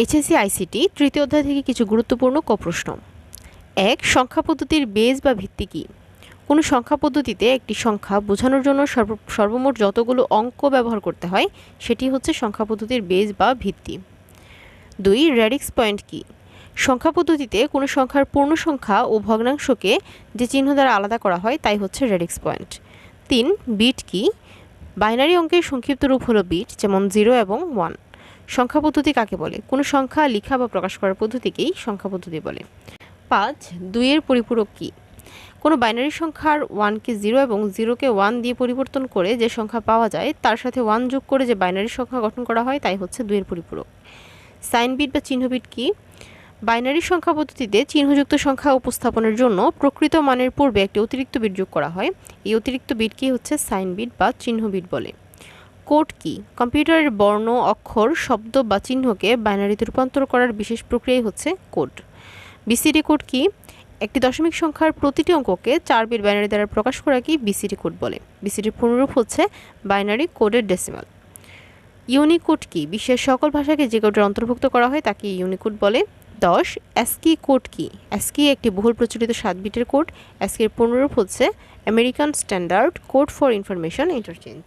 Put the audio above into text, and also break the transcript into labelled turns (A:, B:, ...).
A: HSC ICT তৃতীয় অধ্যায় থেকে কিছু গুরুত্বপূর্ণ প্রশ্ন। ১. সংখ্যা পদ্ধতির বেজ বা ভিত্তি কী? কোনো সংখ্যা পদ্ধতিতে একটি সংখ্যা বোঝানোর জন্য সর্বমোট যতগুলো অঙ্ক ব্যবহার করতে হয় সেটি হচ্ছে সংখ্যা পদ্ধতির বেজ বা ভিত্তি। ২. রেডিক্স পয়েন্ট কী? সংখ্যা পদ্ধতিতে কোনো সংখ্যার পূর্ণ সংখ্যা ও ভগ্নাংশকে যে চিহ্ন দ্বারা আলাদা করা হয় তাই হচ্ছে রেডিক্স পয়েন্ট। ৩. বিট কী? বাইনারি অঙ্কের সংক্ষিপ্ত রূপ হলো বিট, যেমন 0 এবং 1। সংখ্যা পদ্ধতি কাকে বলে? কোনো সংখ্যা লেখা বা প্রকাশ করার পদ্ধতিকেই সংখ্যা পদ্ধতি বলে। ৫. ২ এর পরিপূরক কী? কোনো বাইনারি সংখ্যার 1কে 0 এবং 0কে 1 দিয়ে পরিবর্তন করে যে সংখ্যা পাওয়া যায় তার সাথে 1 যোগ করে যে বাইনারি সংখ্যা গঠন করা হয় তাই হচ্ছে 2 এর পরিপূরক। সাইন বিট বা চিহ্ন বিট কী? বাইনারি সংখ্যা পদ্ধতিতে চিহ্নযুক্ত সংখ্যা উপস্থাপনের জন্য প্রকৃত মানের পূর্বে একটি অতিরিক্ত বিট যোগ করা হয়। এই অতিরিক্ত বিটকেই হচ্ছে সাইন বিট বা চিহ্ন বিট বলে। কোড কী? কম্পিউটারের বর্ণ, অক্ষর, শব্দ বা চিহ্নকে বাইনারিতে রূপান্তর করার বিশেষ প্রক্রিয়াই হচ্ছে কোড। বিসিডি কোড কী? একটি দশমিক সংখ্যার প্রতিটি অঙ্ককে 4 বিট বাইনারি দ্বারা প্রকাশ করাকেই বিসিডি কোড বলে। বিসিডির পূর্ণরূপ হচ্ছে বাইনারি কোডের ডেসিমাল। ইউনিকোড কী? বিশ্বের সকল ভাষাকে যে কোডের অন্তর্ভুক্ত করা হয় তাকে ইউনিকোড বলে। 10. অ্যাস্কি কোড কী? অ্যাস্কি একটি বহুল প্রচলিত 7 বিটের কোড। অ্যাস্কির পূর্ণরূপ হচ্ছে American standard code for information interchange.